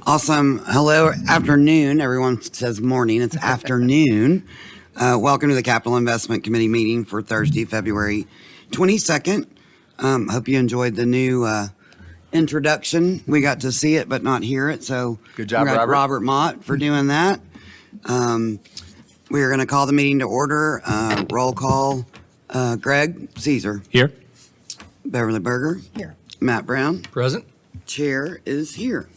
Awesome. Hello, afternoon. Everyone says morning. It's afternoon. Welcome to the Capital Investment Committee meeting for Thursday, February 22nd. Hope you enjoyed the new introduction. We got to see it, but not hear it. So Good job, congrats, Robert. Robert Mott, for doing that. We are going to call the meeting to order. Roll call. Greg Caesar. Here. Beverly Berger. Here. Matt Brown. Present. Chair is here.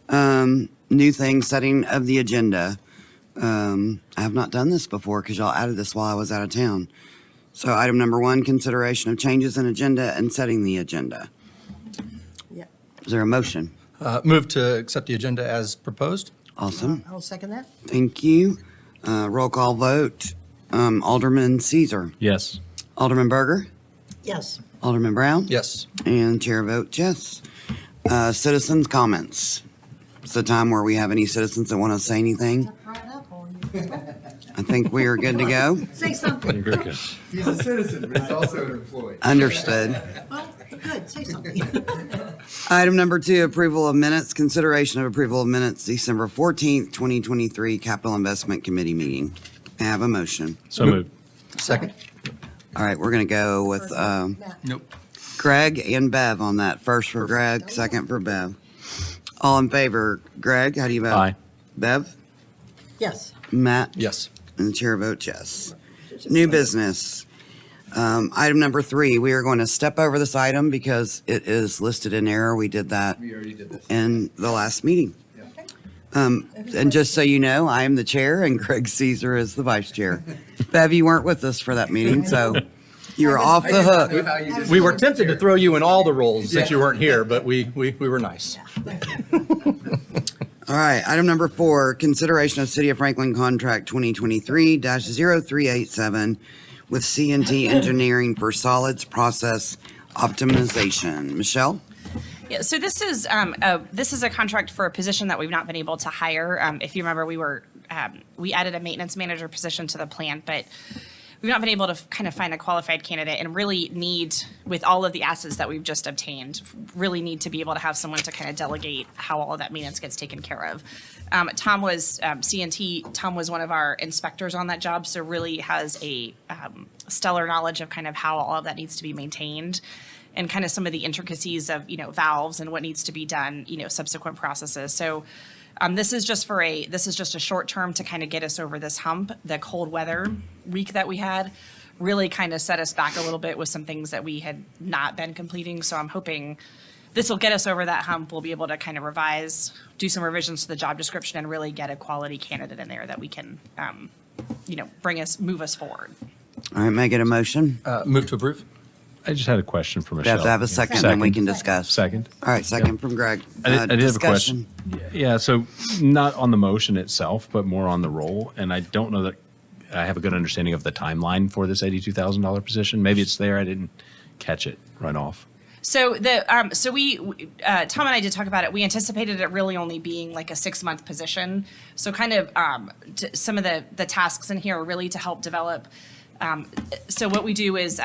New thing, setting of the agenda. I have not done this before because y'all added this while I was out of town. So item number 1, consideration of changes in agenda and setting the agenda. Yeah, Is there a motion? Move to accept the agenda as proposed. Awesome. I'll second that. Thank you. Roll call vote. Alderman Caesar. Yes. Alderman Berger. Yes. Alderman Brown. Yes. And chair votes yes. Citizens' comments. It's the time where we have any citizens that want to say anything. Right up on you. I think we are good to go. Say something. Very good. He's a citizen, but he's also an employee. Understood. Well, good, say something. Item number 2, approval of minutes, consideration of approval of minutes, December 14th, 2023, Capital Investment Committee meeting. I have a motion. So moved. Second. All right, we're going to go with Matt. Nope. Greg and Bev on that. First for Greg, second for Bev. All in favor, Greg, how do you vote? Aye. Bev? Yes. Matt? Yes. And the chair votes yes. New business. Item number 3, we are going to step over this item because it is listed in error. We did that We already did this. in the last meeting. And just so you know, I am the chair and Greg Caesar is the vice chair. Bev, you weren't with us for that meeting, so you were off the hook. How you did We were it. tempted to throw you in all the roles since you weren't here, but we were nice. All right, item number 4, consideration of City of Franklin contract 2023-0387 with C&T Engineering for solids process optimization. Michelle? Yeah, so this is a contract for a position that we've not been able to hire. If you remember, we added a maintenance manager position to the plan, but we've not been able to kind of find a qualified candidate and really need, with all of the assets that we've just obtained, really need to be able to have someone to kind of delegate how all of that maintenance gets taken care of. Tom was, C&T, Tom was one of our inspectors on that job, so really has a stellar knowledge of kind of how all of that needs to be maintained and kind of some of the intricacies of, valves and what needs to be done, subsequent processes. So this is just a short term to kind of get us over this hump. The cold weather week that we had really kind of set us back a little bit with some things that we had not been completing. So I'm hoping this will get us over that hump. We'll be able to kind of revise, do some revisions to the job description and really get a quality candidate in there that we can, move us forward. All right, may I get a motion? Move to approve. I just had a question for We Michelle. have to have a second, then we can discuss. Second. All right, second from Greg. I did have a Discussion. question. Yeah, so not on the motion itself, but more on the role. And I don't know that I have a good understanding of the timeline for this $82,000 position. Maybe it's there. I didn't catch it right off. So we Tom and I did talk about it. We anticipated it really only being like a 6-month position. So kind of some of the tasks in here are really to help develop. So what we do is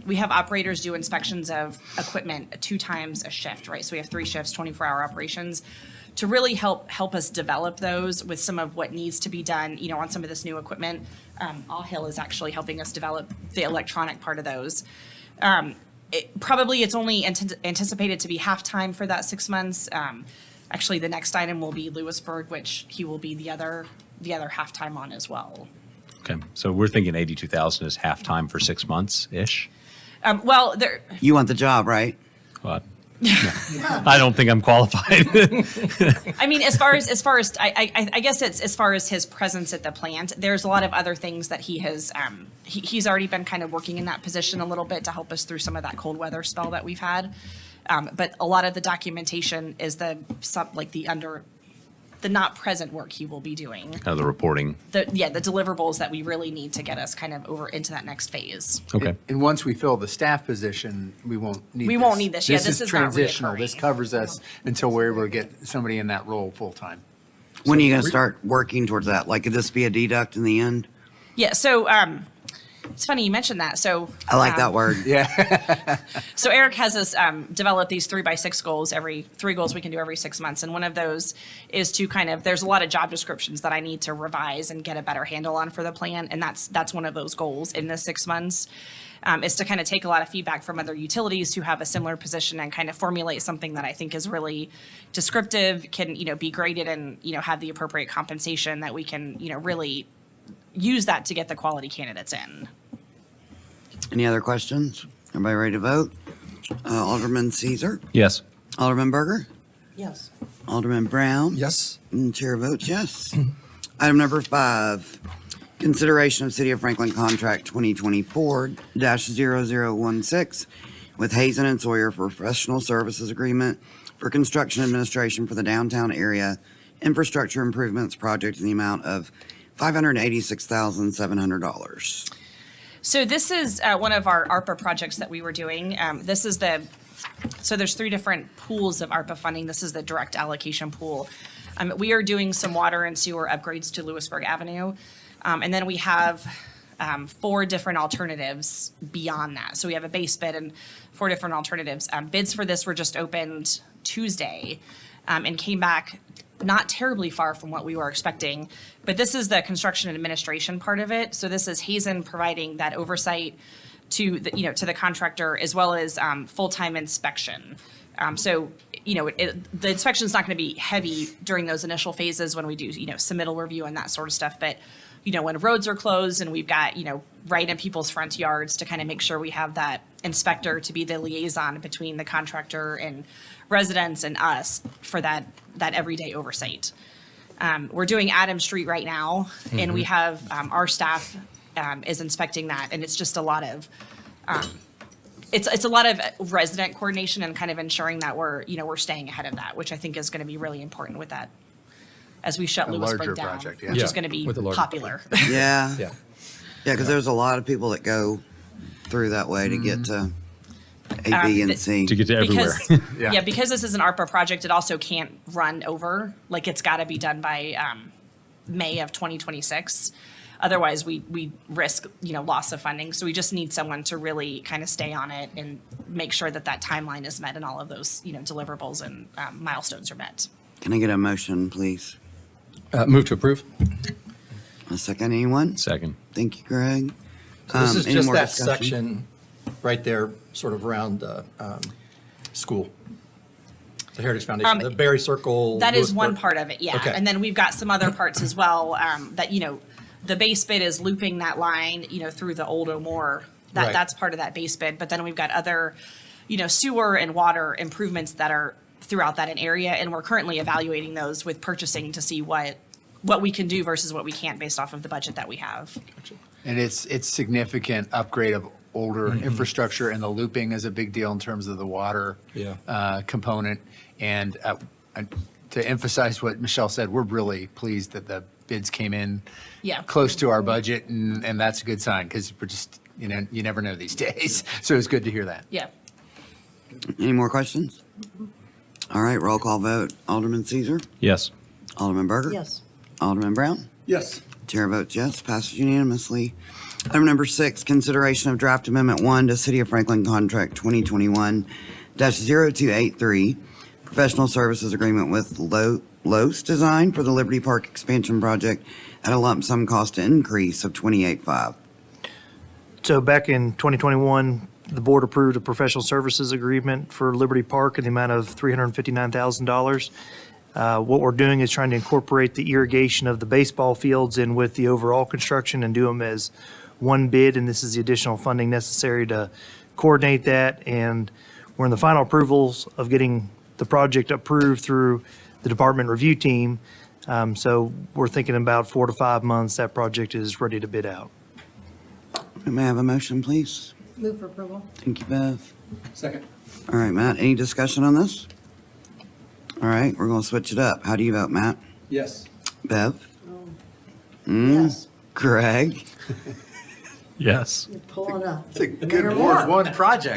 we have operators do inspections of equipment 2 times a shift, right? So we have 3 shifts, 24-hour operations, to really help us develop those with some of what needs to be done, on some of this new equipment. All Hill is actually helping us develop the electronic part of those. It's only anticipated to be half-time for that 6 months. Actually, the next item will be Lewisburg, which he will be the other half-time on as well. Okay, so we're thinking 82,000 is half-time for 6 months-ish? You want the job, right? Well, I don't think I'm qualified. I mean, as far as I guess it's as far as his presence at the plant, there's a lot of other things that he has, he's already been kind of working in that position a little bit to help us through some of that cold weather spell that we've had. But a lot of the documentation is the not present work he will be doing. Kind of the reporting. The deliverables that we really need to get us kind of over into that next phase. Okay. And once we fill the staff position, we won't need this. We won't need this. Yeah, this is not transitional. reoccurring. This covers us until we're able to get somebody in that role full-time. When are you going to start working towards that? Like, could this be a deduct in the end? Yeah, so It's funny you mentioned that. So I like that word. So Eric has us develop these 3x6 goals, three goals we can do every 6 months. And one of those is to there's a lot of job descriptions that I need to revise and get a better handle on for the plan. And that's one of those goals in the 6 months, is to kind of take a lot of feedback from other utilities who have a similar position and kind of formulate something that I think is really descriptive, can, be graded and, have the appropriate compensation that we can, really use that to get the quality candidates in. Any other questions? Everybody ready to vote? Alderman Caesar, Yes. Alderman Berger, Yes. Alderman Brown. Yes. And chair votes yes. Item number 5, consideration of City of Franklin Contract 2024-0016 with Hazen and Sawyer for professional services agreement for construction administration for the downtown area infrastructure improvements project in the amount of $586,700. So this is one of our ARPA projects that we were doing. So there's 3 different pools of ARPA funding. This is the direct allocation pool. We are doing some water and sewer upgrades to Lewisburg Avenue. And then we have 4 different alternatives beyond that. So we have a base bid and 4 different alternatives. Bids for this were just opened Tuesday and came back not terribly far from what we were expecting. But this is the construction and administration part of it. So this is Hazen providing that oversight to the contractor, as well as full-time inspection. The inspection is not going to be heavy during those initial phases when we do, submittal review and that sort of stuff. But, when roads are closed and we've got, right in people's front yards, to kind of make sure we have that inspector to be the liaison between the contractor and residents and us for that everyday oversight. We're doing Adams Street right now, and we have our staff is inspecting that, and it's just a lot of it's a lot of resident coordination and kind of ensuring that we're staying ahead of that, which I think is going to be really important with that as we shut A Lewisburg larger down, project, yeah. which Yeah, is going to be with a larger popular. Yeah. Yeah. Yeah, because there's a lot of people that go through that way to get to A, B, and C. To get to everywhere. Because, Yeah. because this is an ARPA project, it also can't run over. Like, it's got to be done by May of 2026. Otherwise, we risk, loss of funding. So we just need someone to really kind of stay on it and make sure that timeline is met and all of those, deliverables and milestones are met. Can I get a motion, please? Move to approve. A second, anyone? Second. Thank you, Greg. So this is Any just more that discussion? section right there, sort of around school. The Heritage Foundation, the Berry Circle. That is one Lewisburg. part of it, yeah. Okay. And then we've got some other parts as well, that, the base bid is looping that line, through the old O'More. Right. That's part of that base bid. But then we've got other, sewer and water improvements that are throughout that area. And we're currently evaluating those with purchasing to see what we can do versus what we can't based off of the budget that we have. And it's significant upgrade of older infrastructure, and the looping is a big deal in terms of the water component. And to emphasize what Michelle said, we're really pleased that the bids came in Yeah. close to our budget, and that's a good sign, because we're just, you never know these days. So it's good to hear that. Yeah. Any more questions? All right, roll call vote. Alderman Caesar? Yes. Alderman Berger? Yes. Alderman Brown? Yes. Chair votes yes, passes unanimously. Item number 6, consideration of draft amendment 1 to City of Franklin Contract 2021-0283, professional services agreement with Los Design for the Liberty Park expansion project at a lump sum cost increase of $28,500. So back in 2021, the board approved a professional services agreement for Liberty Park in the amount of $359,000. What we're doing is trying to incorporate the irrigation of the baseball fields in with the overall construction and do them as one bid, and this is the additional funding necessary to coordinate that. And we're in the final approvals of getting the project approved through the department review team. So we're thinking about 4 to 5 months, that project is ready to bid out. May I have a motion, please? Move for approval. Thank you, Bev. Second. All right, Matt, any discussion on this? All right, we're going to switch it up. How do you vote, Matt? Yes. Bev? Yes. Greg? Yes. You're pulling a. It's a good Mayor board, Moore. one project.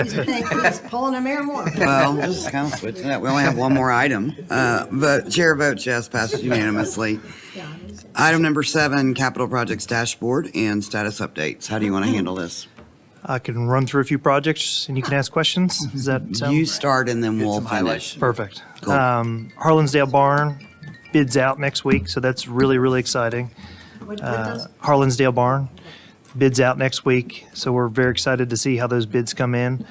He's pulling a Mayor Moore. Well, just kind of switching it up. We only have one more item. But chair votes yes, passes unanimously. Yeah, I didn't say Item number 7, capital projects dashboard and status updates. How do you want to handle this? I can run through a few projects and you can ask questions. Does that sound? You start and then we'll some highlights. finish. Perfect. Cool. Harlansdale Barn bids out next week, so that's really, really exciting. What does? Harlansdale Barn bids out next week, so we're very excited to see how those bids come in.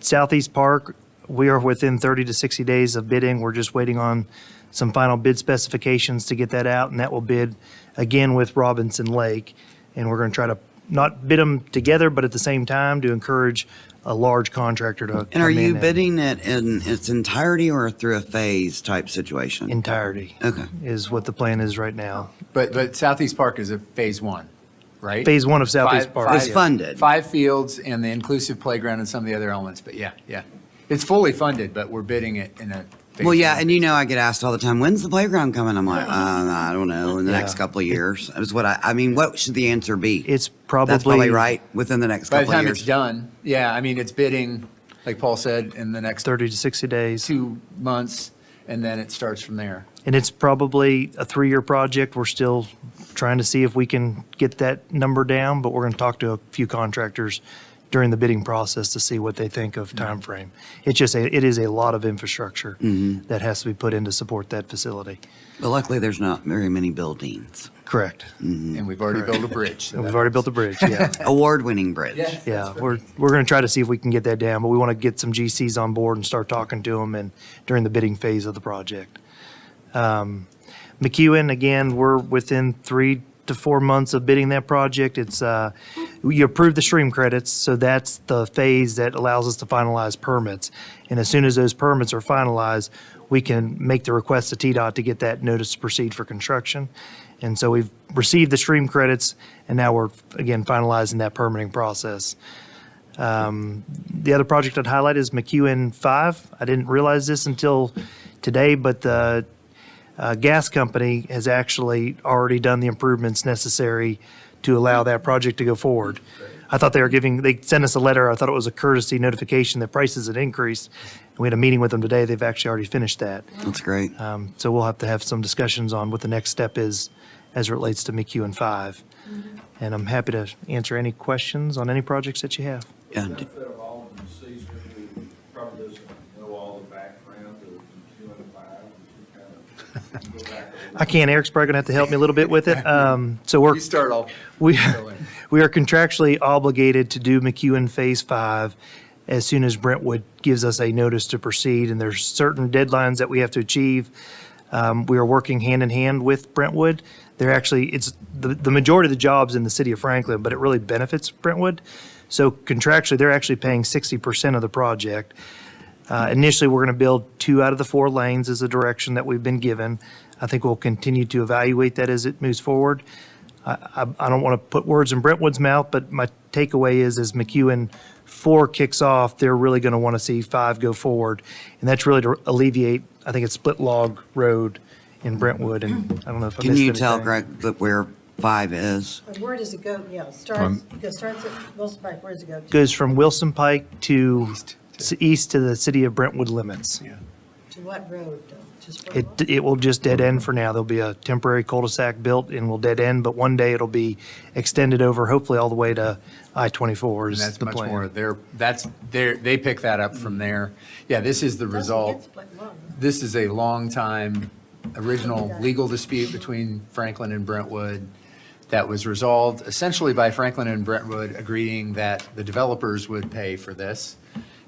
Southeast Park, we are within 30 to 60 days of bidding. We're just waiting on some final bid specifications to get that out, and that will bid again with Robinson Lake. And we're going to try to not bid them together, but at the same time to encourage a large contractor to come in. And are you bidding it in its entirety or through a phase type situation? Entirety Okay. is what the plan is right now. But Southeast Park is a phase 1, right? Phase 1 of Southeast Five- Park. five- It's funded. 5 fields and the inclusive playground and some of the other elements, but yeah. It's fully funded, but we're bidding it in a phase Well, yeah, 1. and I get asked all the time, when's the playground coming? I'm like, I don't know, in the next Yeah. couple of years. Is what I mean, what should the answer be? It's That's probably right, within the next By the couple of time years. it's done, yeah, I mean, it's bidding, like Paul said, in the next 30 to 60 days. 2 months, and then it starts from there. And it's probably a 3-year project. We're still trying to see if we can get that number down, but we're going to talk to a few contractors during the bidding process to see what they think of timeframe. It's just, it is a lot of infrastructure that has to be put in to support that facility. But luckily, there's not very many buildings. Correct. And we've already built a bridge. so And we've that- already built a bridge, yeah. Award-winning bridge. Yeah, we're going to try to see if we can get that down, but we want to get some GCs on board and start talking to them and during the bidding phase of the project. McEwen, again, we're within 3 to 4 months of bidding that project. It's, you approve the stream credits, so that's the phase that allows us to finalize permits. And as soon as those permits are finalized, we can make the request to TDOT to get that notice to proceed for construction. And so we've received the stream credits, and now we're, again, finalizing that permitting process. The other project I'd highlight is McEwen 5. I didn't realize this until today, but the gas company has actually already done the improvements necessary to allow that project to go forward. I thought they sent us a letter. I thought it was a courtesy notification that prices had increased. We had a meeting with them today. They've actually already finished that. That's great. So we'll have to have some discussions on what the next step is as it relates to McEwen 5. And I'm happy to answer any questions on any projects that you have. Yeah. Benefit of Alderman Caesar, who probably doesn't know all the background of the 205, kind of go back a I can't. Eric's probably going to have to help me a little bit with it. So we're You start off. we are contractually obligated to do McEwen Phase 5 as soon as Brentwood gives us a notice to proceed, and there's certain deadlines that we have to achieve. We are working hand in hand with Brentwood. They're actually, it's the majority of the jobs in the city of Franklin, but it really benefits Brentwood. So contractually, they're actually paying 60% of the project. Initially, we're going to build 2 out of the 4 lanes as the direction that we've been given. I think we'll continue to evaluate that as it moves forward. I don't want to put words in Brentwood's mouth, but my takeaway is as McEwen 4 kicks off, they're really going to want to see 5 go forward. And that's really to alleviate, I think it's Split Log Road in Brentwood. And I don't know if I Can missed you tell anything. Greg that where 5 is? But where does it go? Yeah, it starts at Wilson Pike. Where does it go to? Goes from Wilson Pike to east to the city of Brentwood limits. To what road, though? Just It will just dead end for now. There'll be a temporary cul-de-sac built and will dead end, but one day it'll be extended over, hopefully all the way to I-24 And is that's the much plan. more, they pick that up from there. Yeah, this is the Doesn't result. get split log. This is a long time original legal dispute between Franklin and Brentwood that was resolved essentially by Franklin and Brentwood agreeing that the developers would pay for this.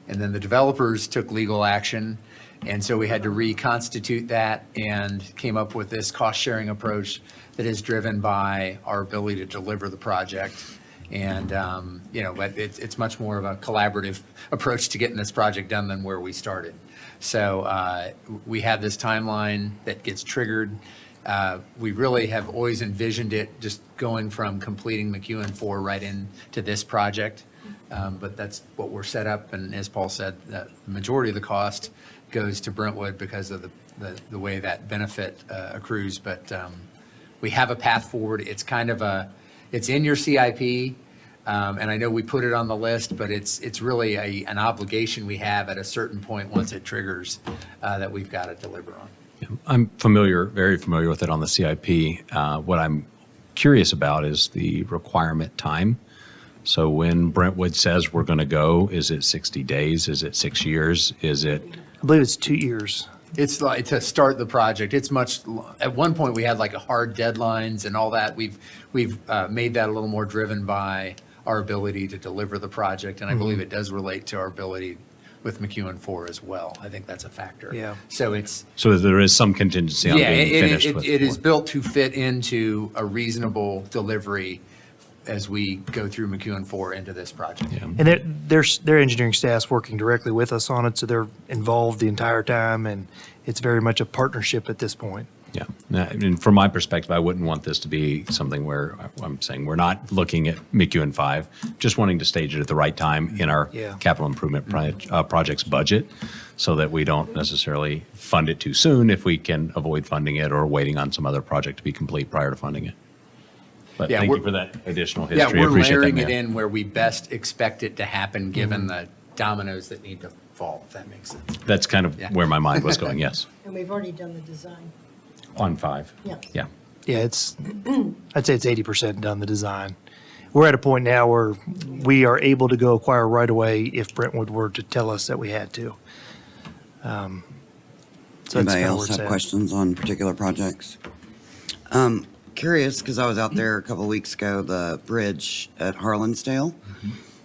And then the developers took legal action. And so we had to reconstitute that and came up with this cost-sharing approach that is driven by our ability to deliver the project. And, but it's much more of a collaborative approach to getting this project done than where we started. So we have this timeline that gets triggered. We really have always envisioned it just going from completing McEwen 4 right into this project. But that's what we're set up. And as Paul said, the majority of the cost goes to Brentwood because of the way that benefit accrues. But we have a path forward. It's kind of it's in your CIP. And I know we put it on the list, but it's really an obligation we have at a certain point once it triggers that we've got to deliver on. I'm very familiar with it on the CIP. What I'm curious about is the requirement time. So when Brentwood says we're going to go, is it 60 days? Is it 6 years? Is it? I believe it's 2 years. It's like to start the project. It's at one point we had like a hard deadlines and all that. We've made that a little more driven by our ability to deliver the project. And I believe it does relate to our ability with McEwen 4 as well. I think that's a factor. Yeah. So it's, So there is some contingency on yeah, being finished with it is 4. built to fit into a reasonable delivery as we go through McEwen 4 into this project. Yeah. And their engineering staff's working directly with us on it, so they're involved the entire time, and it's very much a partnership at this point. Yeah. I mean, from my perspective, I wouldn't want this to be something where I'm saying we're not looking at McEwen 5, just wanting to stage it at the right time in our Yeah. capital improvement project's budget so that we don't necessarily fund it too soon if we can avoid funding it or waiting on some other project to be complete prior to funding it. But Yeah, thank you we're- for that additional Yeah, history. I we're appreciate that, layering it Matt. in where we best expect it to happen, given the dominoes that need to fall, if that makes sense. That's kind of Yeah. where my mind was going, yes. And we've already done the design. On 5. Yeah. Yeah. Yeah, I'd say it's 80% done, the design. We're at a point now where we are able to go acquire right away if Brentwood were to tell us that we had to. So that's Anybody kinda else where it's have at. questions on particular projects? Curious, because I was out there a couple of weeks ago, the bridge at Harlansdale.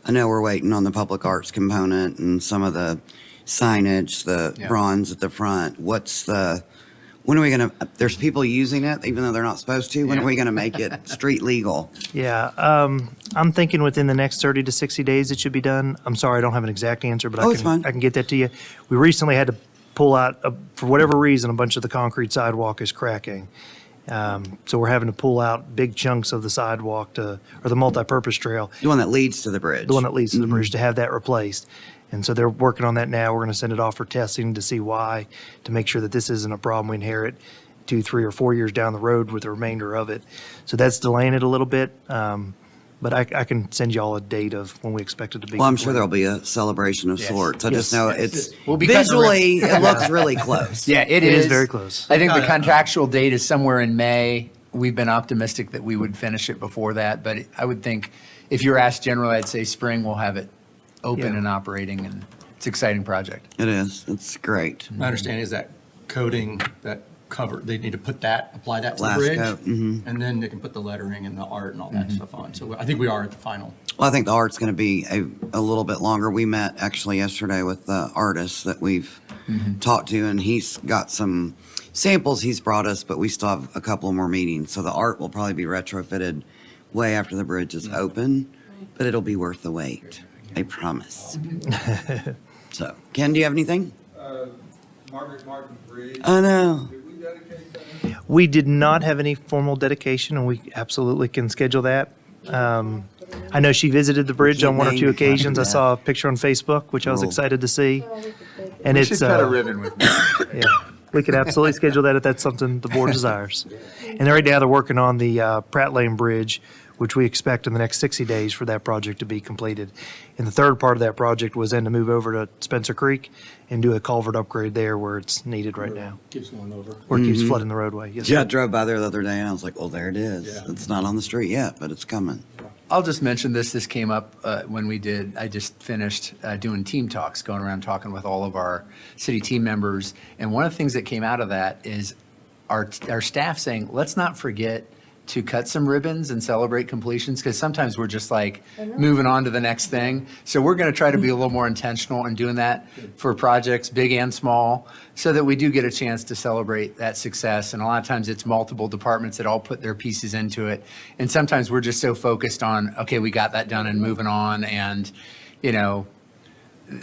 I know we're waiting on the public arts component and some of the signage, the Yeah. bronze at the front. When are we gonna, there's people using it, even though they're not supposed to? When are Yeah. we gonna make it street legal? Yeah, I'm thinking within the next 30 to 60 days it should be done. I'm sorry, I don't have an exact answer, but Oh, it's fine. I can get that to you. We recently had to pull out, for whatever reason, a bunch of the concrete sidewalk is cracking. So we're having to pull out big chunks of the sidewalk or the multi-purpose trail, The one that leads to the bridge? the one that leads to the bridge, to have that replaced. And so they're working on that now. We're going to send it off for testing to see why, to make sure that this isn't a problem we inherit 2, 3, or 4 years down the road with the remainder of it. So that's delaying it a little bit. But I can send you all a date of when we expect it to be. Well, I'm sure complete. there'll be a celebration of Yes. sorts. I just Yes. know Yes. it's, We'll be cutting the visually, it looks really close. Yeah, It is very close. I think the contractual date is somewhere in May. We've been optimistic that we would finish it before that, but I would think if you're asked generally, I'd say spring we'll have it open Yeah. and operating, and it's an exciting project. It is. It's great. My understanding is that coating, that cover, they need to apply that to the Glass bridge. coat, mhm. And then they can put the lettering and the art and all that stuff on. So I think we are at the final. Well, I think the art's going to be a little bit longer. We met actually yesterday with the artist that we've talked to, and he's got some samples he's brought us, but we still have a couple more meetings. So the art will probably be retrofitted way after the bridge is open, but it'll be worth the wait. I promise. So, Ken, do you have anything? Margaret Martin Bridge, I know. did we dedicate that? We did not have any formal dedication, and we absolutely can schedule that. I know she visited the bridge on one or two name occasions. I that. saw a picture on Facebook, which I was Cool. excited to see. Oh, we could take- And We it's, should cut a ribbon with me. yeah, we could absolutely schedule that if that's something the board desires. And right now, they're working on the Pratt Lane Bridge, which we expect in the next 60 days for that project to be completed. And the third part of that project was then to move over to Spencer Creek and do a culvert upgrade there where it's needed right now, Keeps going over. where it keeps flooding the roadway. Yes, Yeah, I sir. drove by there the other day and I was like, well, there it is. Yeah. It's not on the street yet, but it's coming. I'll just mention this. This came up when I just finished doing team talks, going around talking with all of our city team members. And one of the things that came out of that is our staff saying, let's not forget to cut some ribbons and celebrate completions, because sometimes we're just like moving on to the next thing. So we're going to try to be a little more intentional in doing that for projects, big and small, so that we do get a chance to celebrate that success. And a lot of times it's multiple departments that all put their pieces into it. And sometimes we're just so focused on, okay, we got that done and moving on, and, you know,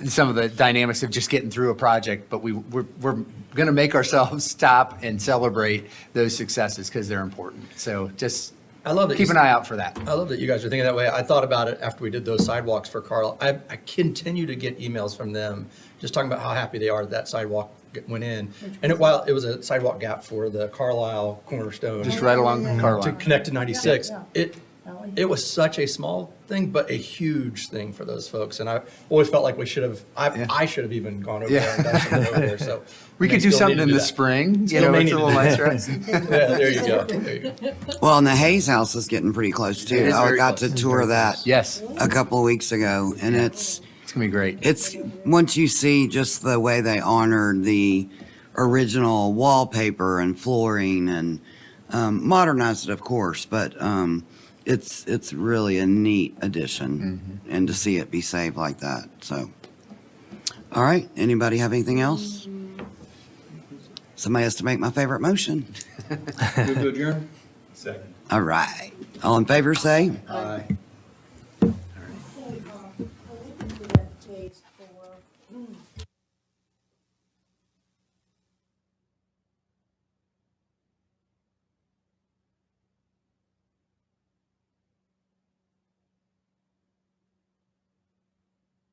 some of the dynamics of just getting through a project, but we're going to make ourselves stop and celebrate those successes because they're important. So just I love that. keep an eye out for that. I love that you guys are thinking that way. I thought about it after we did those sidewalks for Carl. I continue to get emails from them just talking about how happy they are that sidewalk went in. And while it was a sidewalk gap for the Carlisle Cornerstone. Just right along to Carlisle. connect to 96. Yeah. It Valley. It was such a small thing, but a huge thing for those folks. And I always felt like we should have, I should have even gone over there and done something over there, so. We could may do still something need to in do the that. spring, you Still know, may it's a need to little do less that. stress. Yeah, there you go, there you go. Well, and the Hayes House is getting pretty close too. is I very got close. to tour that Yes, a couple of weeks ago, and it's it's gonna be great. once you see just the way they honored the original wallpaper and flooring and modernized it, of course, but it's really a neat addition, and to see it be saved like that. So, all right, anybody have anything else? Somebody has to make my favorite motion. Move to adjourn? Second. All right, all in favor, say. Aye.